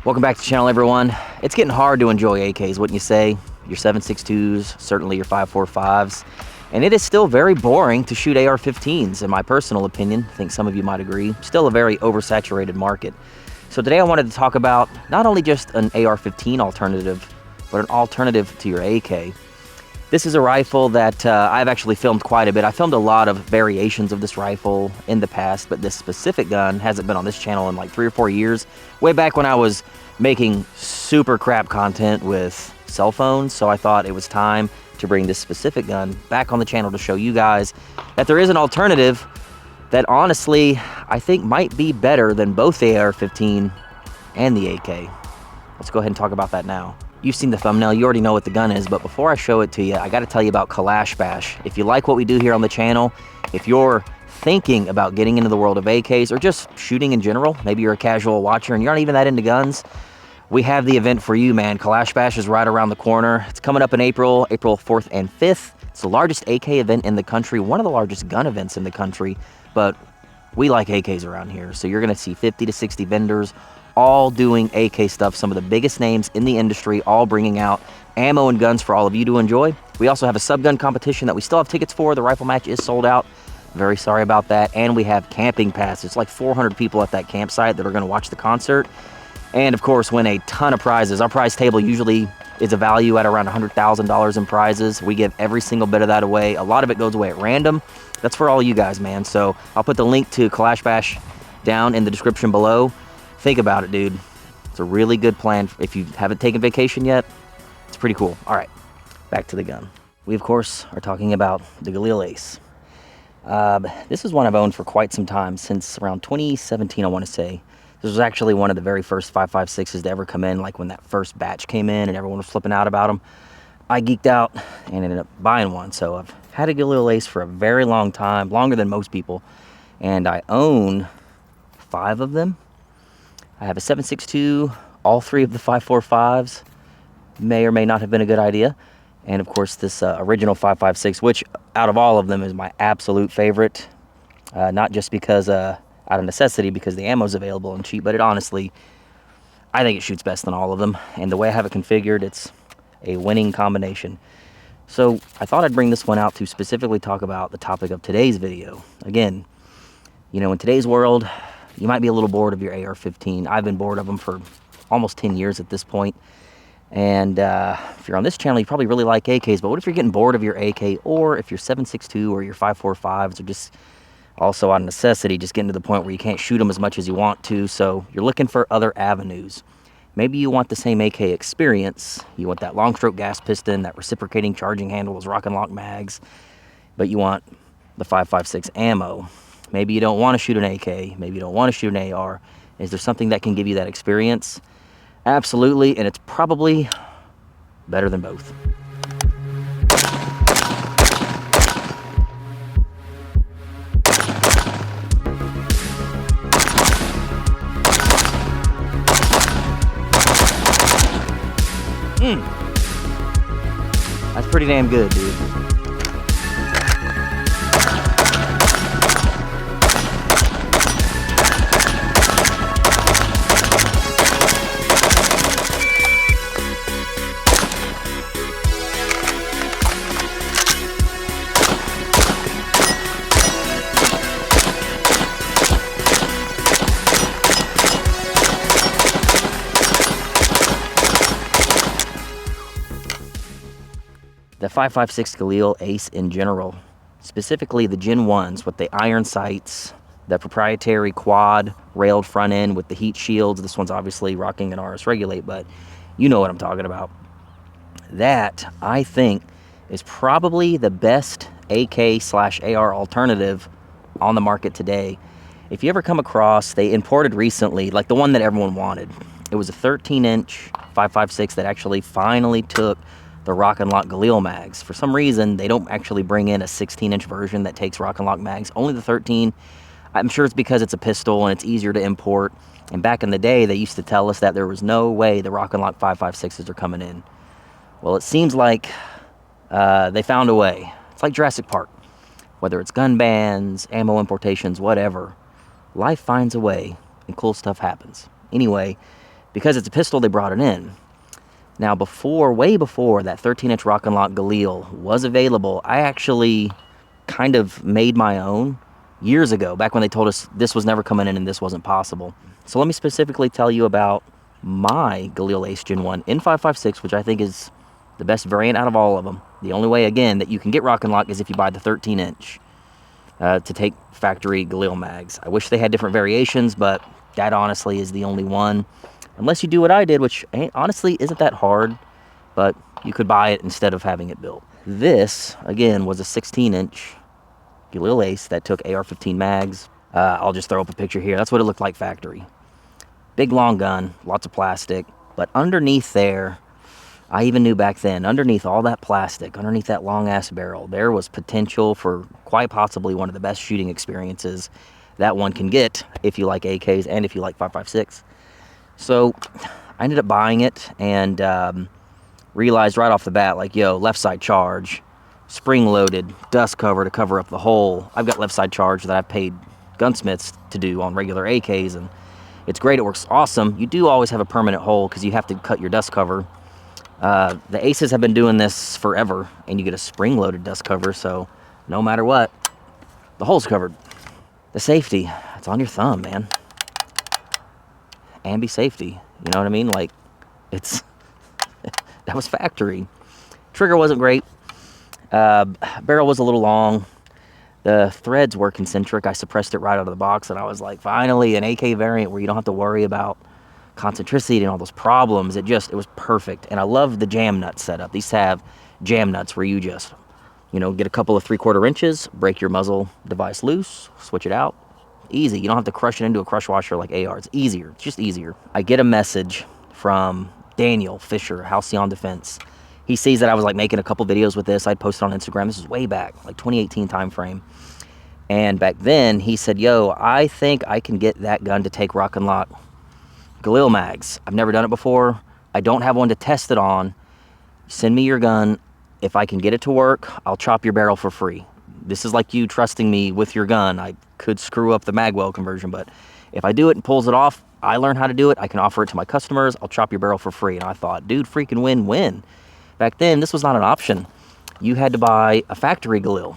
Welcome back to the channel, everyone. It's getting hard to enjoy AKs, wouldn't you say? Your 7.62s, certainly your 5.45s. And it is still very boring to shoot AR15s, in my personal opinion. I think some of you might agree. Still a very oversaturated market. So today I wanted to talk about not only just an AR15 alternative, but an alternative to your AK. This is a rifle that I've actually filmed quite a bit. I filmed a lot of variations of this rifle in the past, but this specific gun hasn't been on this channel in like 3 or 4 years. Way back when I was making super crap content with cell phones, so I thought it was time to bring this specific gun back on the channel to show you guys that there is an alternative that honestly I think might be better than both the AR-15 and the AK. Let's go ahead and talk about that now. You've seen the thumbnail, you already know what the gun is, but before I show it to you, I gotta tell you about Kalash Bash. If you like what we do here on the channel, if you're thinking about getting into the world of AKs or just shooting in general, maybe you're a casual watcher and you're not even that into guns, we have the event for you, man. Kalash Bash is right around the corner. It's coming up in April 4th and 5th. It's the largest AK event in the country, one of the largest gun events in the country, but we like AKs around here. So you're gonna see 50 to 60 vendors all doing AK stuff, some of the biggest names in the industry, all bringing out ammo and guns for all of you to enjoy. We also have a sub-gun competition that we still have tickets for. The rifle match is sold out. Very sorry about that. And we have camping passes. It's like 400 people at that campsite that are gonna watch the concert. And of course, win a ton of prizes. Our prize table usually is a value at around $100,000 in prizes. We give every single bit of that away. A lot of it goes away at random. That's for all you guys, man. So I'll put the link to Kalash Bash down in the description below. Think about it, dude. It's a really good plan. If you haven't taken vacation yet, it's pretty cool. All right, back to the gun. We, of course, are talking about the Galil Ace. This is one I've owned for quite some time, since around 2017, I want to say. This was actually one of the very first 5.56s to ever come in, like when that first batch came in and everyone was flipping out about them. I geeked out and ended up buying one. So I've had a Galil Ace for a very long time, longer than most people, and I own 5 of them. I have a 7.62, all 3 of the 5.45s. May or may not have been a good idea. And of course this original 5.56, which out of all of them is my absolute favorite. Not just because, out of necessity, because the ammo's available and cheap, but it honestly, I think it shoots best than all of them. And the way I have it configured, it's a winning combination. So I thought I'd bring this one out to specifically talk about the topic of today's video. Again, you know, in today's world, you might be a little bored of your AR-15. I've been bored of them for almost 10 years at this point. And if you're on this channel, you probably really like AKs, but what if you're getting bored of your AK, or if your 7.62 or your 5.45s are just also out of necessity, just getting to the point where you can't shoot them as much as you want to, so you're looking for other avenues. Maybe you want the same AK experience. You want that long stroke gas piston, that reciprocating charging handle, those rock and lock mags, but you want the 5.56 ammo. Maybe you don't want to shoot an AK, maybe you don't want to shoot an AR. Is there something that can give you that experience? Absolutely, and it's probably better than both. That's pretty damn good, dude. The 5.56 Galil Ace in general, specifically the Gen 1s with the iron sights, the proprietary quad railed front end with the heat shields. This one's obviously rocking an RS Regulate, but you know what I'm talking about. That, I think, is probably the best AK/AR alternative on the market today. If you ever come across, they imported recently, like the one that everyone wanted. It was a 13-inch 5.56 that actually finally took the Rock and Lock Galil mags. For some reason, they don't actually bring in a 16-inch version that takes Rock and Lock mags, only the 13. I'm sure it's because it's a pistol and it's easier to import. And back in the day, they used to tell us that there was no way the Rock and Lock 5.56s are coming in. Well, it seems like they found a way. It's like Jurassic Park. Whether it's gun bans, ammo importations, whatever, life finds a way and cool stuff happens. Anyway, because it's a pistol, they brought it in. Now, way before that 13-inch Rock and Lock Galil was available, I actually kind of made my own years ago, back when they told us this was never coming in and this wasn't possible. So let me specifically tell you about my Galil Ace Gen 1 N556, which I think is the best variant out of all of them. The only way, again, that you can get Rock and Lock is if you buy the 13-inch to take factory Galil mags. I wish they had different variations, but that honestly is the only one. Unless you do what I did, which honestly isn't that hard, but you could buy it instead of having it built. This, again, was a 16-inch Galil Ace that took AR15 mags. I'll just throw up a picture here. That's what it looked like factory. Big, long gun, lots of plastic. But underneath there, I even knew back then, underneath all that plastic, underneath that long-ass barrel, there was potential for quite possibly one of the best shooting experiences that one can get if you like AKs and if you like 5.56. So I ended up buying it and realized right off the bat, like, yo, left side charge, spring-loaded, dust cover to cover up the hole. I've got left side charge that I've paid gunsmiths to do on regular AKs, and it's great. It works awesome. You do always have a permanent hole because you have to cut your dust cover. The Aces have been doing this forever, and you get a spring-loaded dust cover, so no matter what, the hole's covered. The safety, it's on your thumb, man. And be safety, you know what I mean? Like, it's that was factory. Trigger wasn't great. Barrel was a little long. The threads were concentric. I suppressed it right out of the box, and I was like, finally, an AK variant where you don't have to worry about concentricity and all those problems. It was perfect. And I love the jam nut setup. These have jam nuts where you just, get a couple of 3/4 inches, break your muzzle device loose, switch it out. Easy. You don't have to crush it into a crush washer like AR. It's easier. It's just easier. I get a message from Daniel Fisher, Halcyon Defense. He sees that I was like making a couple videos with this. I'd posted on Instagram. This was way back, like 2018 time frame. And back then he said, yo, I think I can get that gun to take Rock and Lock Galil mags. I've never done it before. I don't have one to test it on. Send me your gun. If I can get it to work, I'll chop your barrel for free. This is like you trusting me with your gun. I could screw up the magwell conversion, but if I do it and pulls it off, I learn how to do it. I can offer it to my customers. I'll chop your barrel for free. And I thought, dude, freaking win-win. Back then, this was not an option. You had to buy a factory Galil.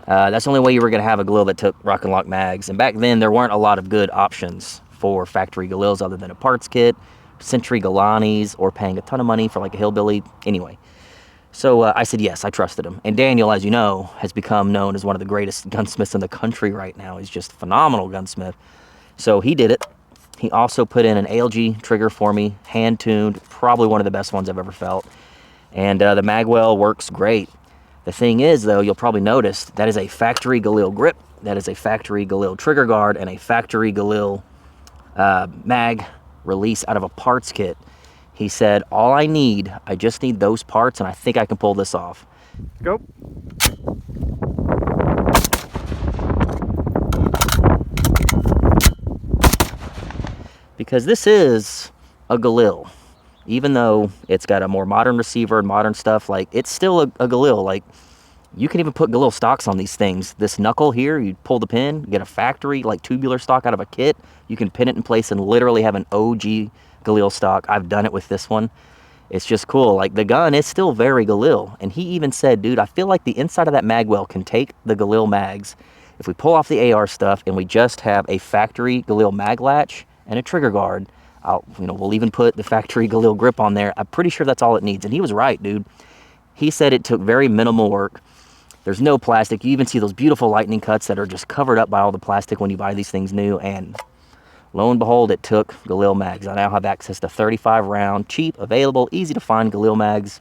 That's the only way you were going to have a Galil that took Rock and Lock mags. And back then, there weren't a lot of good options for factory Galils other than a parts kit, Century Galanis, or paying a ton of money for like a hillbilly. Anyway, so I said yes, I trusted him. And Daniel, as you know, has become known as one of the greatest gunsmiths in the country right now. He's just a phenomenal gunsmith. So he did it. He also put in an ALG trigger for me, hand-tuned, probably one of the best ones I've ever felt. And the magwell works great. The thing is, though, you'll probably notice that is a factory Galil grip, that is a factory Galil trigger guard, and a factory Galil mag release out of a parts kit. He said, I just need those parts, and I think I can pull this off. Go. Because this is a Galil. Even though it's got a more modern receiver and modern stuff, like, it's still a Galil. Like, you can even put Galil stocks on these things. This knuckle here, you pull the pin, get a factory, like, tubular stock out of a kit. You can pin it in place and literally have an OG Galil stock. I've done it with this one. It's just cool. Like, the gun is still very Galil. And he even said, dude, I feel like the inside of that magwell can take the Galil mags. If we pull off the AR stuff and we just have a factory Galil mag latch and a trigger guard, we'll even put the factory Galil grip on there. I'm pretty sure that's all it needs. And he was right, dude. He said it took very minimal work. There's no plastic. You even see those beautiful lightning cuts that are just covered up by all the plastic when you buy these things new. And lo and behold, it took Galil mags. I now have access to 35 round, cheap, available, easy to find Galil mags.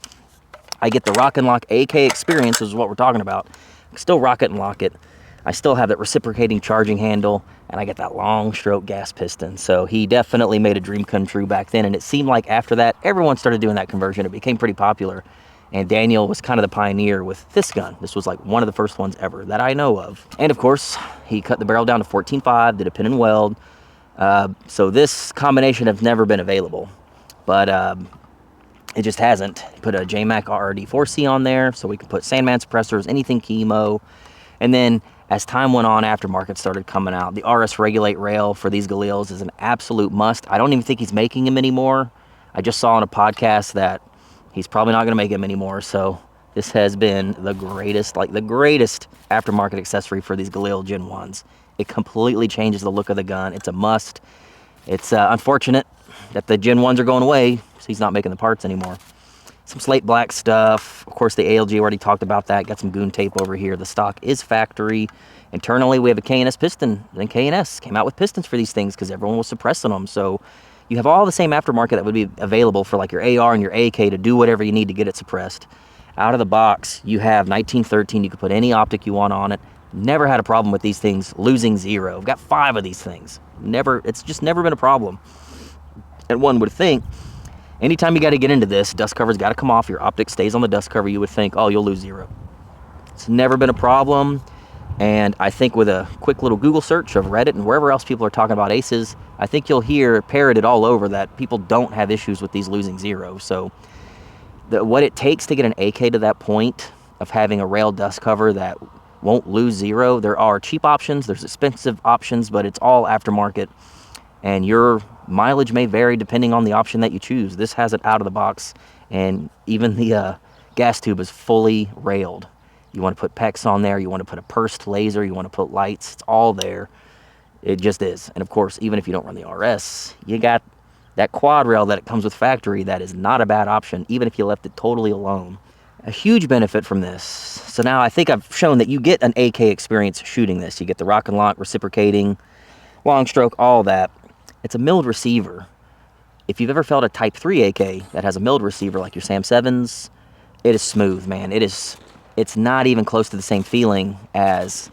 I get the Rock and Lock AK experience, which is what we're talking about. I can still rock it and lock it. I still have that reciprocating charging handle, and I get that long stroke gas piston. So he definitely made a dream come true back then, and it seemed like after that, everyone started doing that conversion. It became pretty popular, and Daniel was kind of the pioneer with this gun. This was like one of the first ones ever that I know of. And of course, he cut the barrel down to 14.5, did a pin and weld. So this combination has never been available, but it just hasn't. Put a JMac RRD4C on there, so we can put Sandman suppressors, anything chemo. And then As time went on, aftermarket started coming out. The RS Regulate rail for these Galils is an absolute must. I don't even think he's making them anymore. I just saw on a podcast that he's probably not going to make them anymore. So this has been the greatest, like the greatest aftermarket accessory for these Galil Gen 1s. It completely changes the look of the gun. It's a must. It's unfortunate that the Gen 1s are going away, so he's not making the parts anymore. Some slate black stuff. Of course, the ALG, already talked about that. Got some goon tape over here. The stock is factory. Internally, we have a K&S piston. Then K&S came out with pistons for these things because everyone was suppressing them. So you have all the same aftermarket that would be available for like your AR and your AK to do whatever you need to get it suppressed. Out of the box, you have 1913. You can put any optic you want on it. Never had a problem with these things losing zero. I've got 5 of these things. It's just never been a problem. And one would think, anytime you got to get into this, dust cover's got to come off, your optic stays on the dust cover, you would think, oh, you'll lose zero. It's never been a problem. And I think with a quick little Google search of Reddit and wherever else people are talking about aces, I think you'll hear parroted all over that people don't have issues with these losing zero. So what it takes to get an AK to that point of having a rail dust cover that won't lose zero, there are cheap options, there's expensive options, but it's all aftermarket. And your mileage may vary depending on the option that you choose. This has it out of the box, and even the gas tube is fully railed. You want to put PEX on there, you want to put a pursed laser, you want to put lights, it's all there. It just is. And of course, even if you don't run the RS, you got that quad rail that it comes with factory. That is not a bad option, even if you left it totally alone. A huge benefit from this. So now I think I've shown that you get an AK experience shooting this. You get the rock and lock, reciprocating, long stroke, all that. It's a milled receiver. If you've ever felt a Type 3 AK that has a milled receiver like your Sam 7s, it is smooth, man. It's not even close to the same feeling as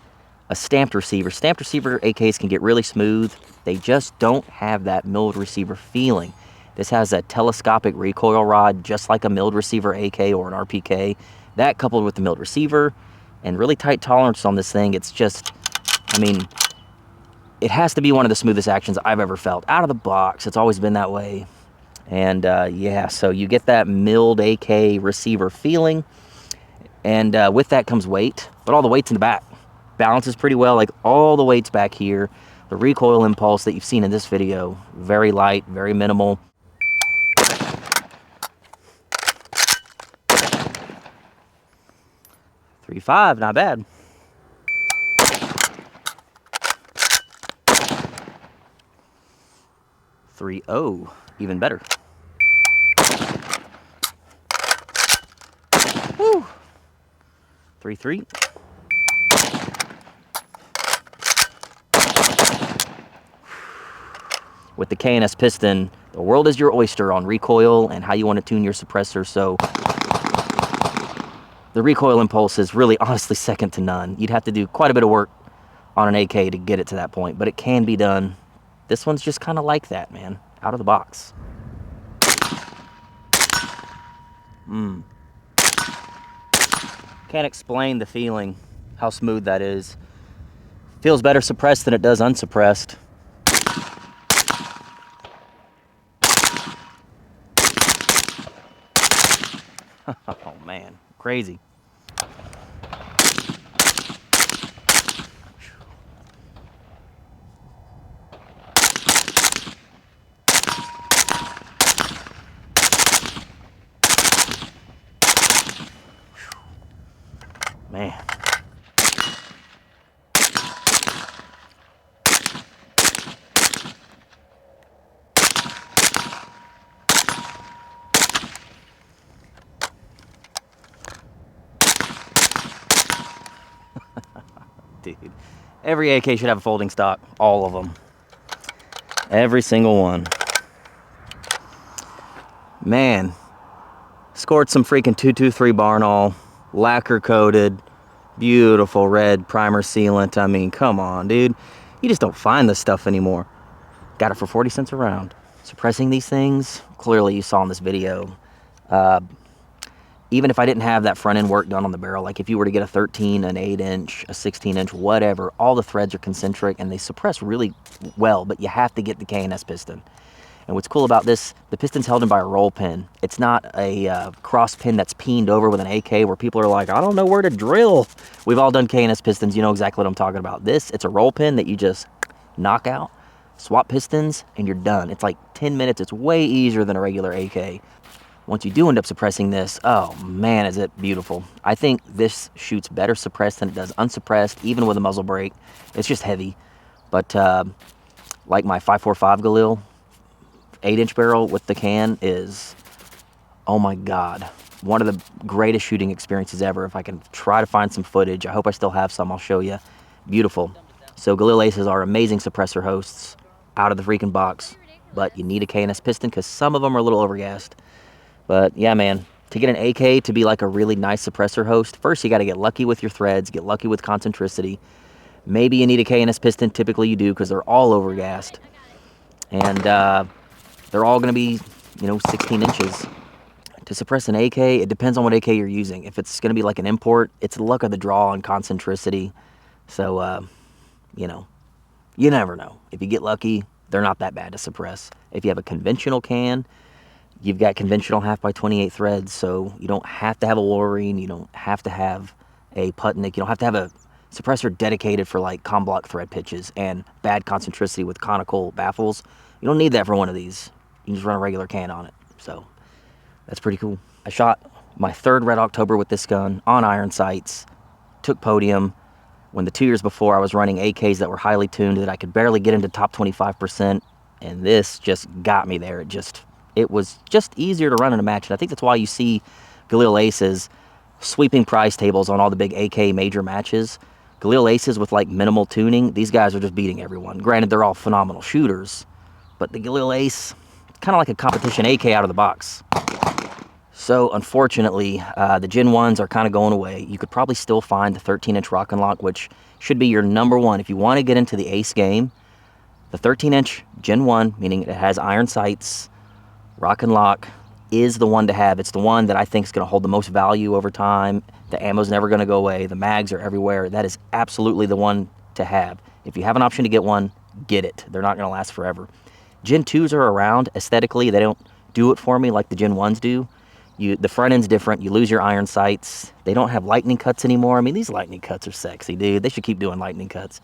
a stamped receiver. Stamped receiver AKs can get really smooth. They just don't have that milled receiver feeling. This has a telescopic recoil rod, just like a milled receiver AK or an RPK. That coupled with the milled receiver and really tight tolerance on this thing, it's just, I mean, it has to be one of the smoothest actions I've ever felt. Out of the box, it's always been that way. And yeah, so you get that milled AK receiver feeling. And with that comes weight, but all the weight's in the back. Balances pretty well, like all the weight's back here. The recoil impulse that you've seen in this video, very light, very minimal. .35, not bad. .30, even better. Woo. .33. With the K&S piston, the world is your oyster on recoil and how you want to tune your suppressor. So the recoil impulse is really honestly second to none. You'd have to do quite a bit of work on an AK to get it to that point, but it can be done. This one's just kind of like that, man. Out of the box. Can't explain the feeling, how smooth that is. Feels better suppressed than it does unsuppressed. Oh man, crazy. Man. Dude, every AK should have a folding stock, all of them. Every single one. Man, scored some freaking 223 Barnall, lacquer coated, beautiful red primer sealant. I mean, come on, dude. You just don't find this stuff anymore. Got it for 40 cents a round. Suppressing these things, clearly you saw in this video. Even if I didn't have that front end work done on the barrel, like if you were to get a 13, an 8-inch, a 16-inch, whatever, all the threads are concentric and they suppress really well, but you have to get the K&S piston. And what's cool about this, the piston's held in by a roll pin. It's not a cross pin that's peened over with an AK where people are like, I don't know where to drill. We've all done K&S pistons. You know exactly what I'm talking about. This, it's a roll pin that you just knock out, swap pistons, and you're done. It's like 10 minutes. It's way easier than a regular AK. Once you do end up suppressing this, oh man, is it beautiful. I think this shoots better suppressed than it does unsuppressed, even with a muzzle brake. It's just heavy. But like my 545 Galil, 8-inch barrel with the can is, oh my God, one of the greatest shooting experiences ever. If I can try to find some footage, I hope I still have some, I'll show you. Beautiful. So Galil Aces are amazing suppressor hosts out of the freaking box, but you need a K&S piston because some of them are a little overgassed. But yeah, man, to get an AK to be like a really nice suppressor host, first you got to get lucky with your threads, get lucky with concentricity. Maybe you need a K&S piston, typically you do because they're all overgassed. And they're all going to be, 16 inches. To suppress an AK, it depends on what AK you're using. If it's going to be like an import, it's the luck of the draw and concentricity. So, you never know. If you get lucky, they're not that bad to suppress. If you have a conventional can, you've got conventional 1/2x28 threads, so you don't have to have a Wolverine. You don't have to have a Putnik. You don't have to have a suppressor dedicated for like com block thread pitches and bad concentricity with conical baffles. You don't need that for one of these. You can just run a regular can on it. So that's pretty cool. I shot my third Red October with this gun on iron sights, took podium, when the 2 years before I was running AKs that were highly tuned that I could barely get into top 25%, and this just got me there. It was just easier to run in a match, and I think that's why you see Galil Aces sweeping prize tables on all the big AK major matches. Galil Aces with like minimal tuning, these guys are just beating everyone. Granted, they're all phenomenal shooters, but the Galil Ace, kind of like a competition AK out of the box. So unfortunately, the Gen 1s are kind of going away. You could probably still find the 13-inch Rock and Lock, which should be your number one. If you want to get into the ace game, the 13-inch Gen 1, meaning it has iron sights, Rock and Lock, is the one to have. It's the one that I think is going to hold the most value over time. The ammo's never going to go away. The mags are everywhere. That is absolutely the one to have. If you have an option to get one, get it. They're not going to last forever. Gen 2s are around. Aesthetically, they don't do it for me like the Gen 1s do. The front end's different. You lose your iron sights. They don't have lightning cuts anymore. I mean, these lightning cuts are sexy, dude. They should keep doing lightning cuts.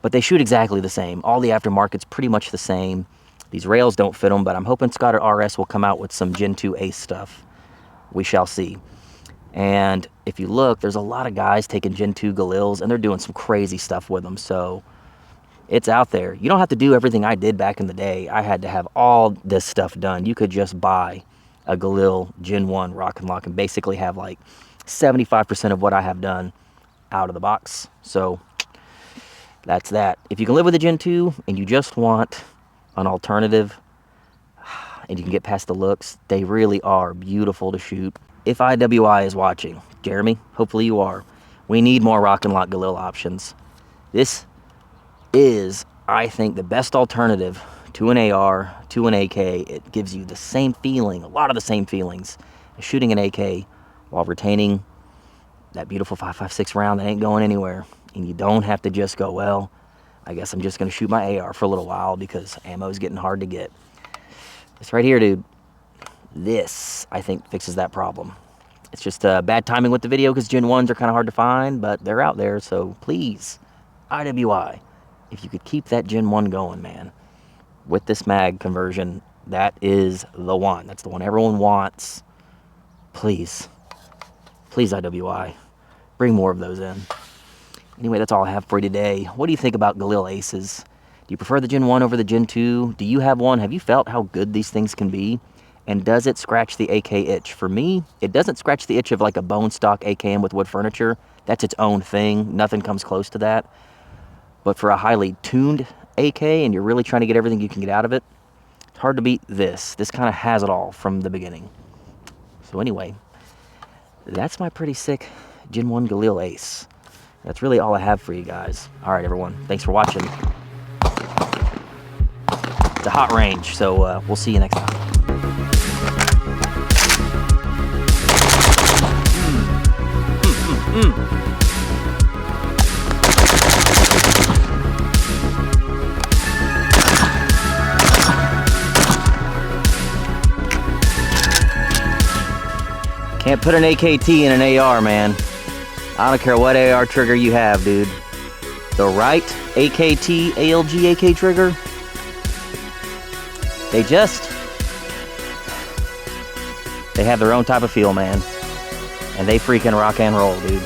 But they shoot exactly the same. All the aftermarket's pretty much the same. These rails don't fit them, but I'm hoping Scott at RS will come out with some Gen 2 Ace stuff. We shall see. And if you look, there's a lot of guys taking Gen 2 Galils, and they're doing some crazy stuff with them. So it's out there. You don't have to do everything I did back in the day. I had to have all this stuff done. You could just buy a Galil Gen 1 Rock and Lock and basically have like 75% of what I have done out of the box. So that's that. If you can live with a Gen 2 and you just want an alternative and you can get past the looks, they really are beautiful to shoot. If IWI is watching, Jeremy, hopefully you are, we need more Rock and Lock Galil options. This is, I think, the best alternative to an AR, to an AK. It gives you the same feeling, a lot of the same feelings as shooting an AK while retaining that beautiful 5.56 round that ain't going anywhere. And you don't have to just go, well, I guess I'm just going to shoot my AR for a little while because ammo is getting hard to get. This right here, dude, this, I think, fixes that problem. It's just bad timing with the video because Gen 1s are kind of hard to find, but they're out there. So please, IWI, if you could keep that Gen 1 going, man, with this mag conversion, that is the one. That's the one everyone wants. Please, please, IWI, bring more of those in. Anyway, that's all I have for you today. What do you think about Galil Aces? Do you prefer the Gen 1 over the Gen 2? Do you have one? Have you felt how good these things can be? And does it scratch the AK itch? For me, it doesn't scratch the itch of like a bone stock AKM with wood furniture. That's its own thing. Nothing comes close to that. But for a highly tuned AK and you're really trying to get everything you can get out of it, it's hard to beat this. This kind of has it all from the beginning. So anyway, that's my pretty sick Gen 1 Galil Ace. That's really all I have for you guys. All right, everyone. Thanks for watching. It's a hot range, so we'll see you next time. Can't put an AKT in an AR, man. I don't care what AR trigger you have, dude. The right AKT, ALG AK trigger, they have their own type of feel, man. And they freaking rock and roll, dude.